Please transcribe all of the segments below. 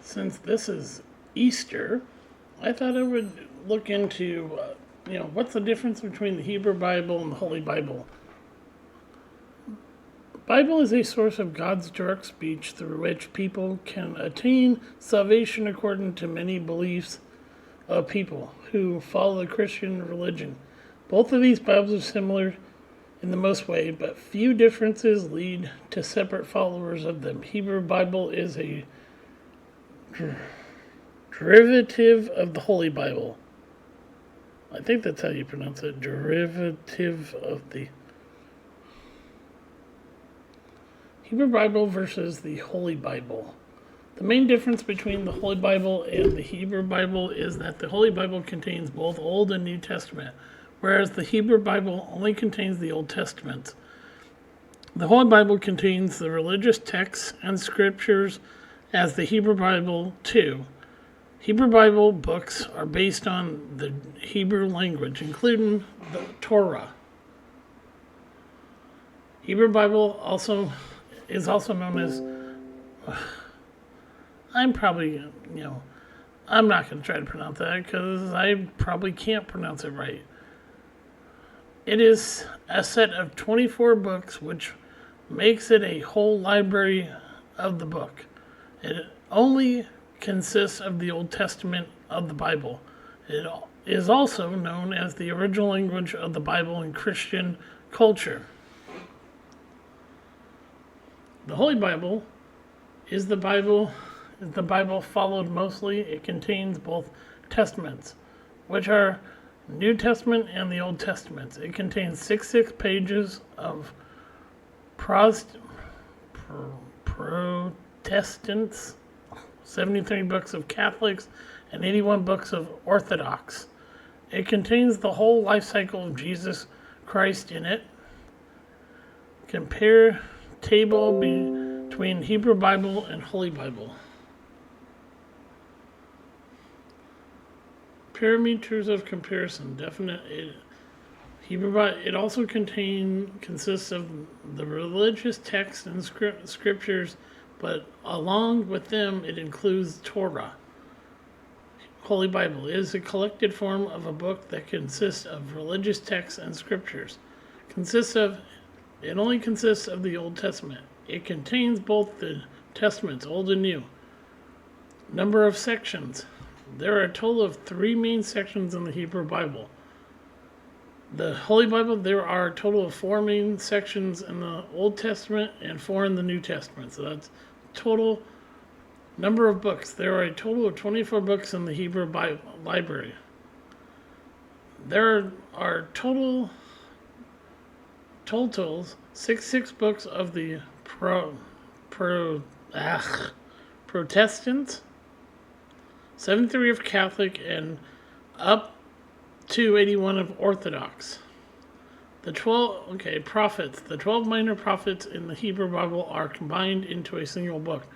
Since this is Easter, I thought I would look into, what's the difference between the Hebrew Bible and the Holy Bible. The Bible is a source of God's direct speech through which people can attain salvation according to many beliefs of people who follow the Christian religion. Both of these Bibles are similar in the most way, but few differences lead to separate followers of them. Hebrew Bible is a derivative of the Holy Bible. I think that's how you pronounce it. Derivative of the Hebrew Bible versus the Holy Bible. The main difference between the Holy Bible and the Hebrew Bible is that the Holy Bible contains both Old and New Testament, whereas the Hebrew Bible only contains the Old Testament. The Holy Bible contains the religious texts and scriptures as the Hebrew Bible too. Hebrew Bible books are based on the Hebrew language, including the Torah. Hebrew Bible is also known as, I'm not going to try to pronounce that because I probably can't pronounce it right. It is a set of 24 books, which makes it a whole library of the book. It only consists of the Old Testament of the Bible. It is also known as the original language of the Bible in Christian culture. The Holy Bible is the Bible followed mostly. It contains both testaments, which are New Testament and the Old Testament. It contains 66 pages of Protestants, 73 books of Catholics, and 81 books of Orthodox. It contains the whole life cycle of Jesus Christ in it. Compare table between Hebrew Bible and Holy Bible. Parameters of comparison. It also consists of the religious texts and scriptures, but along with them it includes Torah. Holy Bible is a collected form of a book that consists of religious texts and scriptures. It only consists of the Old Testament. It contains both the Testaments, Old and New. Number of sections. There are a total of 3 main sections in the Hebrew Bible. The Holy Bible, there are a total of 4 main sections in the Old Testament and 4 in the New Testament. So that's total number of books. There are a total of 24 books in the Hebrew Bible library. There are totals 66 books of the Protestant, 73 of Catholic, and up to 81 of Orthodox. Prophets. The 12 minor prophets in the Hebrew Bible are combined into a single book.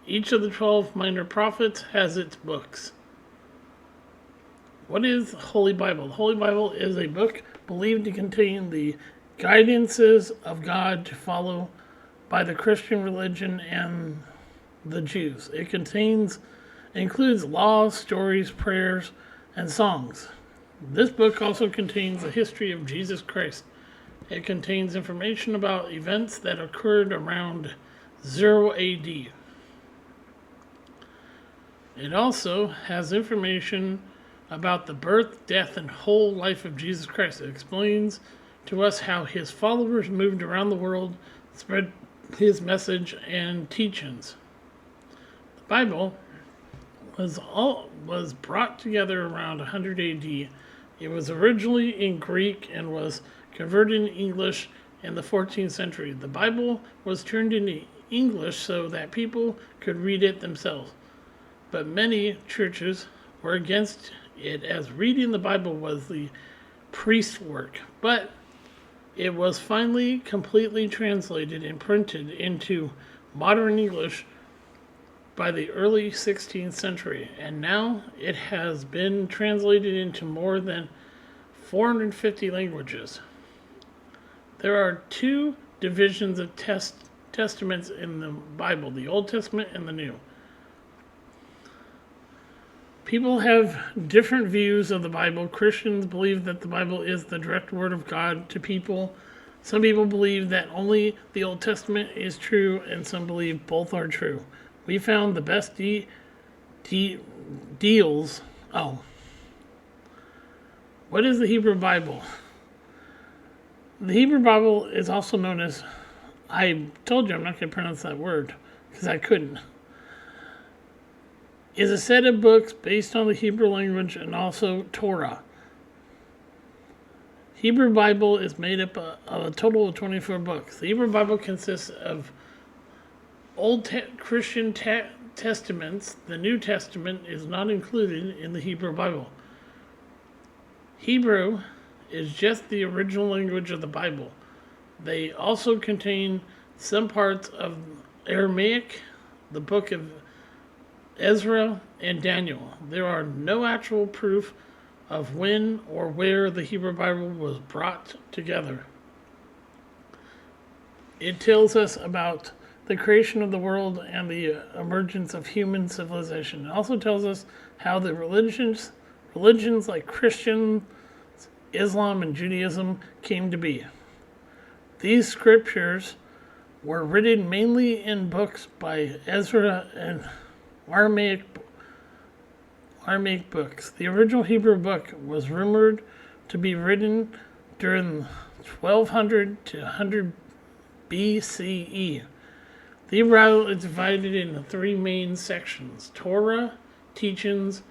Each of the 12 minor prophets has its books. What is the Holy Bible? The Holy Bible is a book believed to contain the guidances of God to follow by the Christian religion and the Jews. It includes laws, stories, prayers, and songs. This book also contains the history of Jesus Christ. It contains information about events that occurred around 0 AD. It also has information about the birth, death, and whole life of Jesus Christ. It explains to us how his followers moved around the world, spread his message and teachings. The Bible was brought together around 100 AD. It was originally in Greek and was converted in English in the 14th century. The Bible was turned into English so that people could read it themselves. But many churches were against it, as reading the Bible was the priest's work. But it was finally completely translated and printed into modern English by the early 16th century, and now it has been translated into more than 450 languages. There are 2 divisions of testaments in the Bible, the Old Testament and the New. People have different views of the Bible. Christians believe that the Bible is the direct word of God to people. Some people believe that only the Old Testament is true, and some believe both are true. We found the best deals. Oh. What is the Hebrew Bible? The Hebrew Bible is also known as, I told you I'm not going to pronounce that word because I couldn't, is a set of books based on the Hebrew language and also Torah. Hebrew Bible is made up of a total of 24 books. The Hebrew Bible consists of Old Christian Testaments. The New Testament is not included in the Hebrew Bible. Hebrew is just the original language of the Bible. They also contain some parts of Aramaic, the book of Ezra, and Daniel. There are no actual proof of when or where the Hebrew Bible was brought together. It tells us about the creation of the world and the emergence of human civilization. It also tells us how the religions like Christian, Islam, and Judaism came to be. These scriptures were written mainly in books by Ezra and Aramaic books. The original Hebrew book was rumored to be written during 1200 to 100 BCE. The Hebrew Bible is divided into three main sections: Torah, teachings.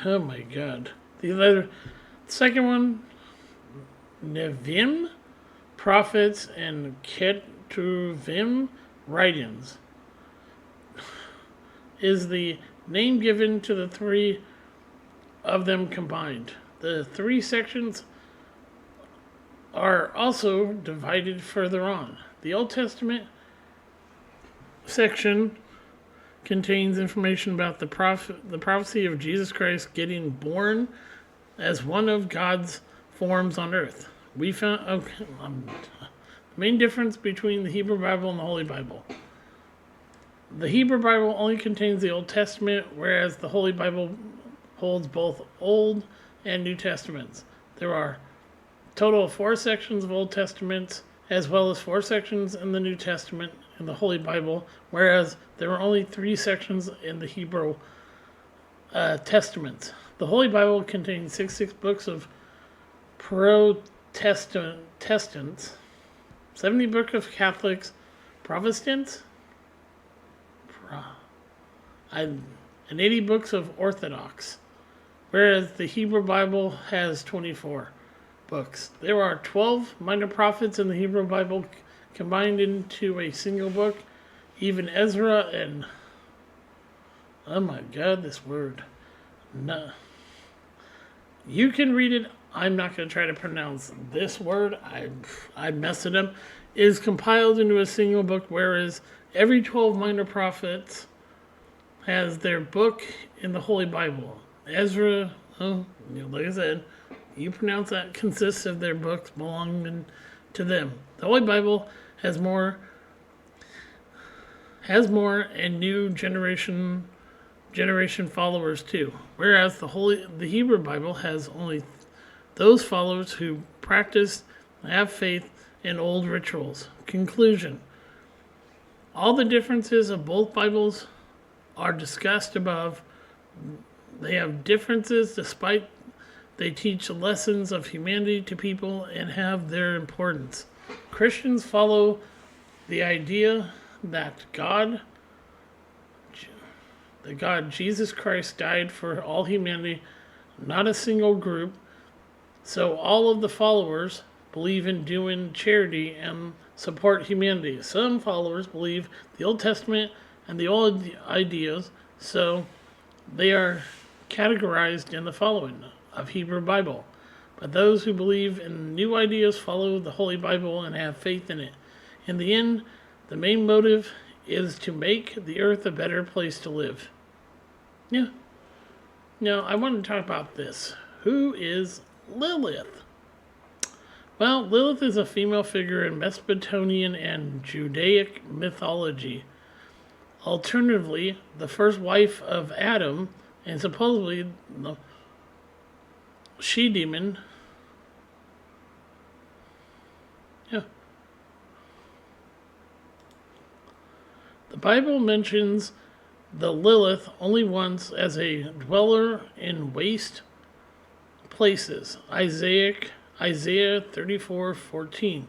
Oh my God! The second one, Nevi'im, prophets, and Ketuvim, writings, is the name given to the three of them combined. The three sections are also divided further on. The Old Testament section contains information about the prophecy of Jesus Christ getting born as one of God's forms on earth. We found the main difference between the Hebrew Bible and the Holy Bible. The Hebrew Bible only contains the Old Testament, whereas the Holy Bible holds both Old and New Testaments. There are a total of 4 sections of Old Testament, as well as 4 sections in the New Testament in the Holy Bible, whereas there are only 3 sections in the Hebrew Testament. The Holy Bible contains 66 books of Protestants, 70 books of Catholics, Protestants, and 80 books of Orthodox, whereas the Hebrew Bible has 24 books. There are 12 minor prophets in the Hebrew Bible combined into a single book. Even Ezra and, oh my God, this word. No. You can read it. I'm not going to try to pronounce this word. I mess it up. It is compiled into a single book, whereas every 12 minor prophets has their book in the Holy Bible. Ezra, like I said, you pronounce that, consists of their books belonging to them. The Holy Bible has more and new generation followers too. Whereas the Hebrew Bible has only those followers who practice and have faith in old rituals. Conclusion. All the differences of both Bibles are discussed above. They have differences despite they teach lessons of humanity to people and have their importance. Christians follow the idea that God Jesus Christ died for all humanity, not a single group. So all of the followers believe in doing charity and support humanity. Some followers believe the Old Testament and the old ideas, so they are categorized in the following of Hebrew Bible. But those who believe in new ideas follow the Holy Bible and have faith in it. In the end, the main motive is to make the earth a better place to live. Yeah. Now, I want to talk about this. Who is Lilith? Well, Lilith is a female figure in Mesopotamian and Judaic mythology. Alternatively, the first wife of Adam And supposedly the she demon, yeah. The Bible mentions the Lilith only once as a dweller in waste places. Isaiah 34:14.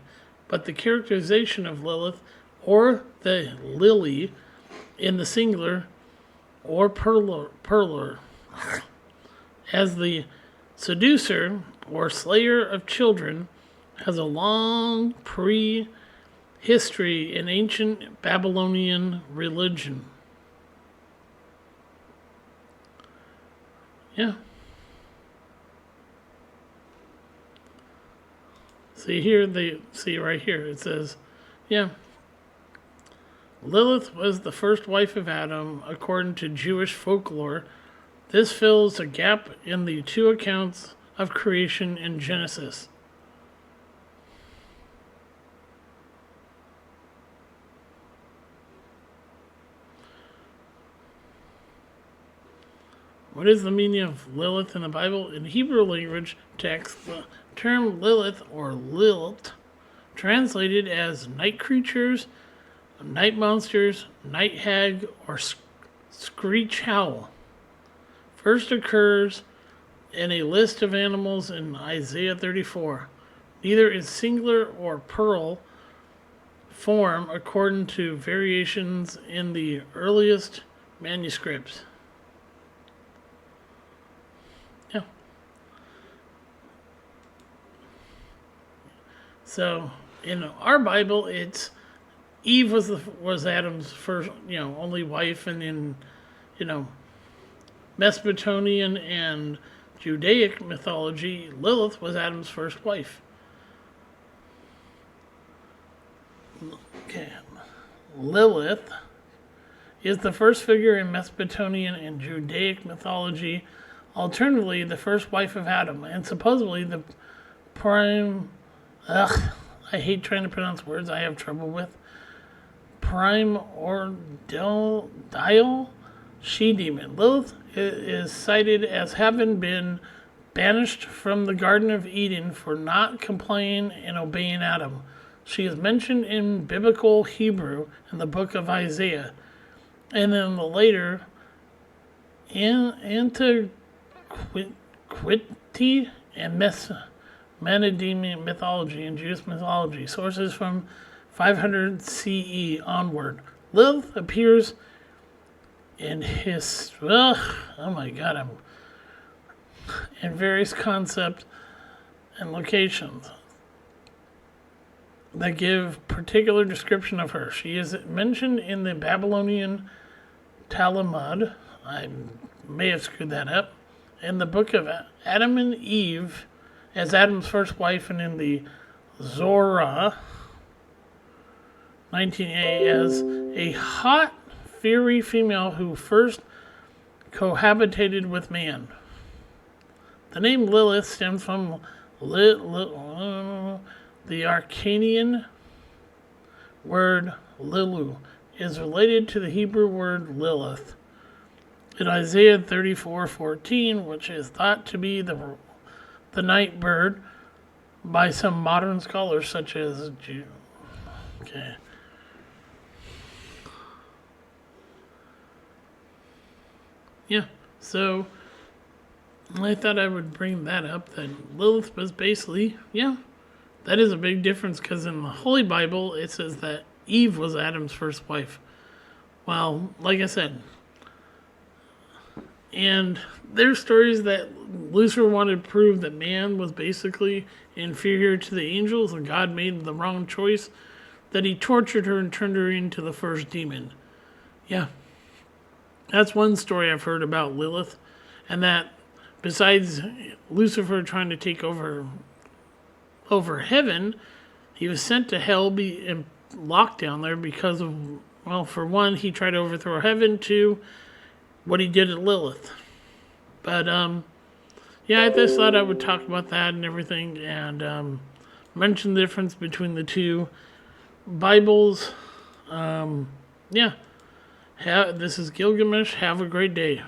But the characterization of Lilith, or the lily, in the singular, or perler, as the seducer or slayer of children, has a long history in ancient Babylonian religion. Yeah. See right here, it says, yeah. Lilith was the first wife of Adam, according to Jewish folklore. This fills a gap in the two accounts of creation in Genesis. What is the meaning of Lilith in the Bible? In Hebrew language text, the term Lilith or Lilt, translated as night creatures, night monsters, night hag, or screech owl, first occurs in a list of animals in Isaiah 34. Neither is singular or plural form according to variations in the earliest manuscripts. Yeah. So in our Bible, it's Eve was Adam's first, only wife, and in, Mesopotamian and Judaic mythology, Lilith was Adam's first wife. Okay. Lilith is the first figure in Mesopotamian and Judaic mythology, alternatively the first wife of Adam, and supposedly the prime. I hate trying to pronounce words I have trouble with. Primordial she-demon. Lilith is cited as having been banished from the Garden of Eden for not complying and obeying Adam. She is mentioned in biblical Hebrew in the book of Isaiah, and in the later Antiquity and Manademian mythology and Jewish mythology. Sources from 500 CE onward. Lilith appears in in various concepts and locations that give particular description of her. She is mentioned in the Babylonian Talmud. I may have screwed that up. In the book of Adam and Eve as Adam's first wife, and in the Zohar 19a as a hot, fiery female who first cohabitated with man. The name Lilith stems from the Arcanian word Lilu, is related to the Hebrew word Lilith. In Isaiah 34:14, which is thought to be the night bird by some modern scholars such as Okay. Yeah, so I thought I would bring that up, that Lilith was basically, that is a big difference, because in the Holy Bible it says that Eve was Adam's first wife. Well, like I said, and there's stories that Lucifer wanted to prove that man was basically inferior to the angels and God made the wrong choice, that he tortured her and turned her into the first demon. Yeah. That's one story I've heard about Lilith, and that besides Lucifer trying to take over heaven, he was sent to hell, be locked down there because of, well, for one, he tried to overthrow heaven, two, what he did at Lilith. But I just thought I would talk about that and everything, and mention the difference between the two Bibles. This is Gilgamesh. Have a great day.